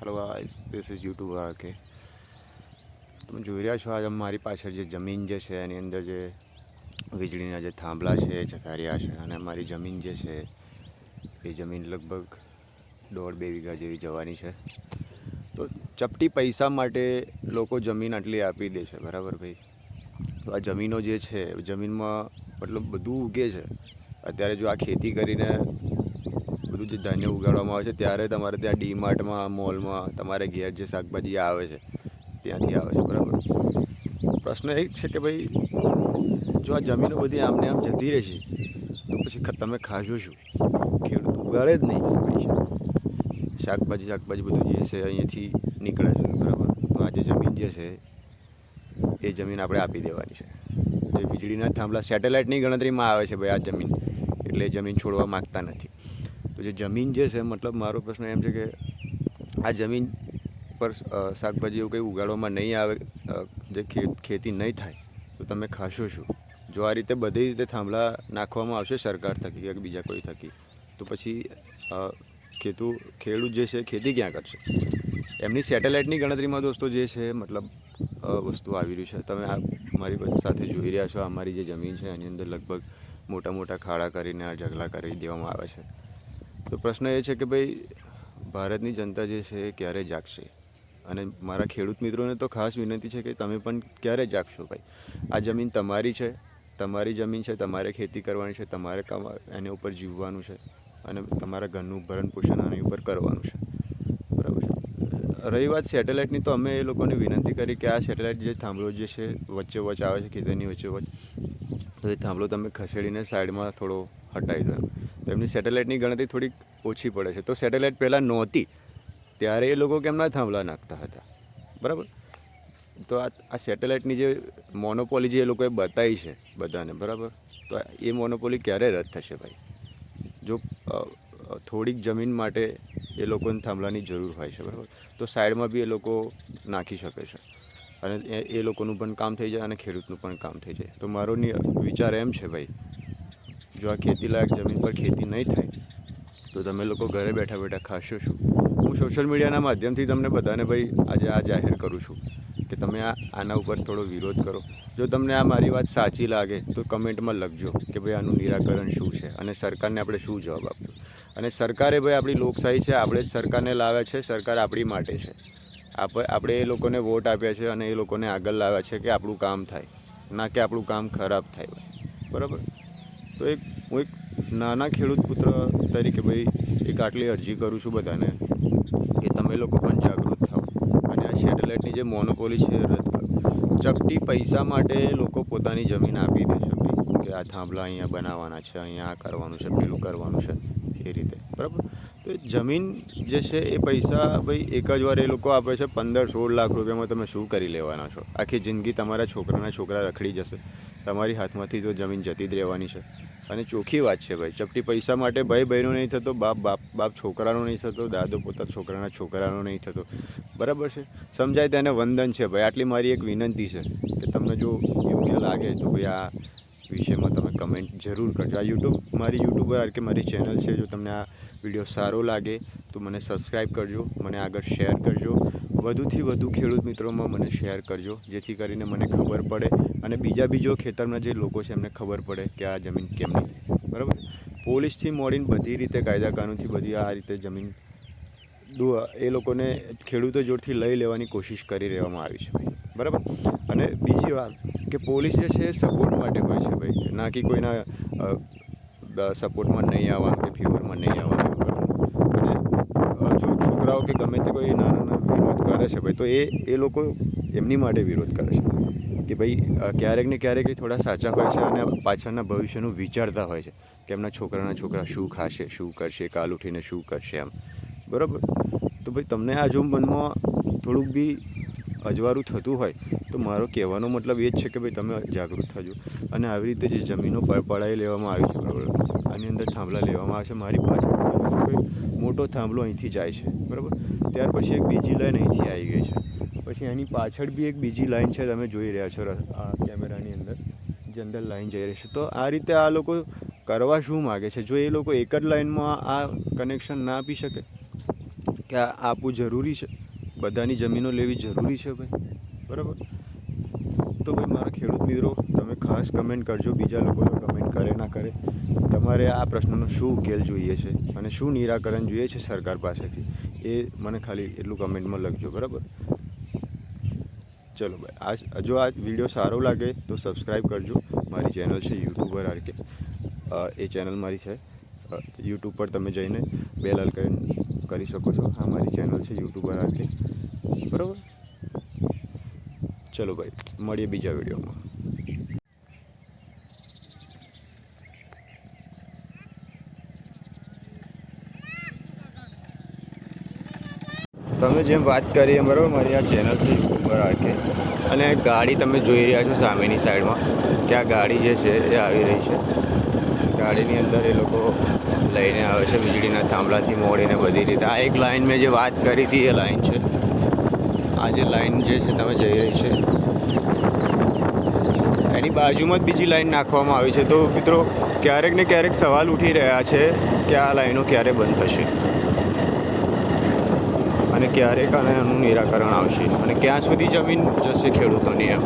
Hello guys, this is YouTube के તમે જોઈ રહ્યા છો આજે મારી પાછળ જે જમીન જે છે એની અંદર જે વીજળીના જે થાંભલા છે ચકાર્યા છે અને મારી જમીન જે છે એ જમીન લગભગ 1.5-2 વીઘા જેવી જવાની છે. તો ચપટી પૈસા માટે લોકો જમીન આટલી આપી દે છે, બરાબર ભાઈ. તો આ જમીનો જે છે જમીનમાં મતલબ બધું ઉગે છે. અત્યારે જો આ ખેતી કરીને બધું જે ધાન્ય ઉગાડવામાં આવે છે ત્યારે તમારે ત્યાં ડીમાર્ટમાં મોલમાં તમારે ઘેર જે શાકભાજી આવે છે ત્યાંથી આવે છે, બરાબર. પ્રશ્ન એ જ છે કે ભાઈ જો આ જમીનો બધી આમને આમ જતી રહેશે તો પછી તમે ખાશો શું? ખેડૂત ઉગાડે જ નહીં પૈસા. શાકભાજી બધું જે છે અહીંયાથી નીકળે છે, બરાબર. તો આ જે જમીન જે છે એ જમીન આપણે આપી દેવાની છે. જે વીજળીના થાંભલા સેટેલાઇટની ગણતરીમાં આવે છે ભાઈ આ જમીન, એટલે એ જમીન છોડવા માગતા નથી. તો જે જમીન જે છે મતલબ મારો પ્રશ્ન એમ છે કે આ જમીન પર શાકભાજી એવું કંઈ ઉગાડવામાં નહીં આવે, જે ખેતી નહીં થાય તો તમે ખાશો શું? જો આ રીતે બધી રીતે થાંભલા નાખવામાં આવશે સરકાર થકી કે બીજા કોઈ થકી, તો પછી ખેડૂત જે છે ખેતી ક્યાં કરશે? એમની સેટેલાઇટની ગણતરીમાં દોસ્તો જે છે મતલબ વસ્તુ આવી રહી છે. તમે આ મારી સાથે જોઈ રહ્યા છો. અમારી જે જમીન છે એની અંદર લગભગ મોટા મોટા ખાડા કરીને આ ઢગલા કરી દેવામાં આવે છે. તો પ્રશ્ન એ છે કે ભાઈ ભારતની જનતા જે છે એ ક્યારે જાગશે? અને મારા ખેડૂત મિત્રોને તો ખાસ વિનંતી છે કે તમે પણ ક્યારે જાગશો ભાઈ? આ જમીન તમારી છે, તમારી જમીન છે, તમારે ખેતી કરવાની છે, તમારે એની ઉપર જીવવાનું છે અને તમારા ઘરનું ભરણ પોષણ આની ઉપર કરવાનું છે, બરાબર છે. રહી વાત સેટેલાઇટની, તો અમે એ લોકોને વિનંતી કરી કે આ સેટેલાઇટ જે થાંભલો જે છે વચ્ચે વચ્ચ આવે છે ખેતરની વચ્ચે વચ્ચ, તો એ થાંભલો તમે ખસેડીને સાઈડમાં થોડો હટાવી દો. તો એમની સેટેલાઇટની ગણતરી થોડીક ઓછી પડે છે. તો સેટેલાઇટ પહેલાં નહોતી ત્યારે એ લોકો કેમના થાંભલા નાખતા હતા, બરાબર. તો આ સેટેલાઇટની જે મોનોપોલી જે એ લોકોએ બતાવી છે બધાને, બરાબર, તો એ મોનોપોલી ક્યારે રદ થશે ભાઈ? જો થોડીક જમીન માટે એ લોકોને થાંભલાની જરૂર હોય છે, બરાબર, તો સાઈડમાં બી એ લોકો નાખી શકે છે અને એ લોકોનું પણ કામ થઈ જાય અને ખેડૂતનું પણ કામ થઈ જાય. તો મારો વિચાર એમ છે ભાઈ, જો આ ખેતીલાયક જમીન પર ખેતી નહીં થાય તો તમે લોકો ઘરે બેઠા બેઠા ખાશો શું? હું સોશિયલ મીડિયાના માધ્યમથી તમને બધાને ભાઈ આજે આ જાહેર કરું છું કે તમે આના ઉપર થોડો વિરોધ કરો. જો તમને આ મારી વાત સાચી લાગે તો કમેન્ટમાં લખજો કે ભાઈ આનું નિરાકરણ શું છે અને સરકારને આપણે શું જવાબ આપજો. અને સરકારે ભાઈ આપણી લોકશાહી છે, આપણે જ સરકારને લાવ્યા છે, સરકાર આપણી માટે છે. આપણે એ લોકોને વોટ આપ્યા છે અને એ લોકોને આગળ લાવ્યા છે કે આપણું કામ થાય, ના કે આપણું કામ ખરાબ થાય, બરાબર. તો હું એક નાના ખેડૂત પુત્ર તરીકે ભાઈ એક આટલી અરજી કરું છું બધાને કે તમે લોકો પણ જાગૃત થાઓ અને આ સેટેલાઇટની જે મોનોપોલી છે રદ કરો. ચપટી પૈસા માટે લોકો પોતાની જમીન આપી દે છે ભાઈ કે આ થાંભલા અહીંયા બનાવવાના છે, અહીંયા આ કરવાનું છે, પેલું કરવાનું છે, એ રીતે, બરાબર. તો જમીન જે છે એ પૈસા ભાઈ એક જ વાર એ લોકો આપે છે. 15-16 લાખ રૂપિયામાં તમે શું કરી લેવાના છો? આખી જિંદગી તમારા છોકરા રખડી જશે, તમારી હાથમાંથી તો જમીન જતી જ રહેવાની છે. અને ચોખ્ખી વાત છે ભાઈ, ચપટી પૈસા માટે ભાઈ બહેનો નહીં થતો, બાપ છોકરાનો નહીં થતો, દાદો પોતા છોકરાના છોકરાનો નહીં થતો, બરાબર છે. સમજાય તેને વંદન છે ભાઈ. આટલી મારી એક વિનંતી છે કે તમને જો યોગ્ય લાગે તો ભાઈ આ વિષયમાં તમે કમેન્ટ જરૂર કરજો. મારી યુટ્યુબર કે મારી ચેનલ છે, જો તમને આ વિડીયો સારો લાગે તો મને સબસ્ક્રાઈબ કરજો, મને આગળ શેર કરજો, વધુથી વધુ ખેડૂત મિત્રોમાં મને શેર કરજો, જેથી કરીને મને ખબર પડે અને બીજો ખેતરના જે લોકો છે એમને ખબર પડે કે આ જમીન કેમની છે, બરાબર. પોલીસથી મોડીને બધી રીતે કાયદા કાનૂનથી બધી આ રીતે જમીન એ લોકોને ખેડૂતો જોડથી લઈ લેવાની કોશિશ કરી રહેવામાં આવી છે ભાઈ, બરાબર. અને બીજી વાત કે પોલીસ જે છે એ સપોર્ટ માટે હોય છે ભાઈ, ના કે કોઈના સપોર્ટમાં નહીં આવવાનું કે ફેવરમાં નહીં આવવાનું, બરાબર. અને જો છોકરાઓ કે ગમે તે કોઈ નાના વિરોધ કરે છે ભાઈ, તો એ લોકો એમની માટે વિરોધ કરે છે કે ભાઈ ક્યારેક ને ક્યારેક થોડા સાચા હોય છે અને પાછળના ભવિષ્યનું વિચારતા હોય છે કે એમના છોકરા શું ખાશે, શું કરશે, કાલ ઉઠીને શું કરશે, એમ, બરાબર. તો ભાઈ તમને આ જો મનમાં થોડુંક બી અજવાળું થતું હોય તો મારો કહેવાનો મતલબ એ જ છે કે ભાઈ તમે જાગૃત થજો. અને આવી રીતે જે જમીનો પડાવી લેવામાં આવી છે, બરાબર, આની અંદર થાંભલા લેવામાં આવે છે. મારી પાછળ મોટો થાંભલો અહીંથી જાય છે, બરાબર. ત્યાર પછી એક બીજી લાઈન અહીંથી આવી ગઈ છે, પછી એની પાછળ બી એક બીજી લાઈન છે, તમે જોઈ રહ્યા છો આ કેમેરાની અંદર જે અંદર લાઈન જઈ રહી છે. તો આ રીતે આ લોકો કરવા શું માગે છે? જો એ લોકો એક જ લાઈનમાં આ કનેક્શન ના આપી શકે કે આ આપવું જરૂરી છે બધાની જમીનો લેવી જરૂરી છે ભાઈ, બરાબર? તો ભાઈ મારા ખેડૂત મિત્રો, તમે ખાસ કમેન્ટ કરજો. બીજા લોકો તો કમેન્ટ કરે ના કરે, તમારે આ પ્રશ્નનો શું ઉકેલ જોઈએ છે અને શું નિરાકરણ જોઈએ છે સરકાર પાસેથી, એ મને ખાલી એટલું કમેન્ટમાં લખજો, બરાબર? ચલો ભાઈ, જો આ વિડીયો સારો લાગે તો સબસ્ક્રાઈબ કરજો. મારી ચેનલ છે યુટ્યુબર આરકે, એ ચેનલ મારી છે. યુટ્યુબ પર તમે જઈને બેલ આઇકન કરી શકો છો. આ મારી ચેનલ છે યુટ્યુબર આરકે, બરાબર? ચલો ભાઈ, મળીએ બીજા વિડીયોમાં. તમે જેમ વાત કરી એમ, બરાબર, મારી આ ચેનલ છે યુટ્યુબર આરકે, અને ગાડી તમે જોઈ રહ્યા છો સામેની સાઈડમાં, કે આ ગાડી જે છે એ આવી રહી છે. ગાડીની અંદર એ લોકો લઈને આવે છે વીજળીના થાંભલાથી મોડીને બધી રીતે. આ એક લાઈન મેં જે વાત કરી હતી એ લાઈન છે. આ જે લાઈન જે છે તમે જઈ રહી છે, એની બાજુમાં જ બીજી લાઈન નાખવામાં આવી છે. તો મિત્રો, ક્યારેક ને ક્યારેક સવાલ ઉઠી રહ્યા છે કે આ લાઈનો ક્યારે બંધ થશે અને ક્યારેક આનું નિરાકરણ આવશે અને ક્યાં સુધી જમીન જશે ખેડૂતોની, એમ.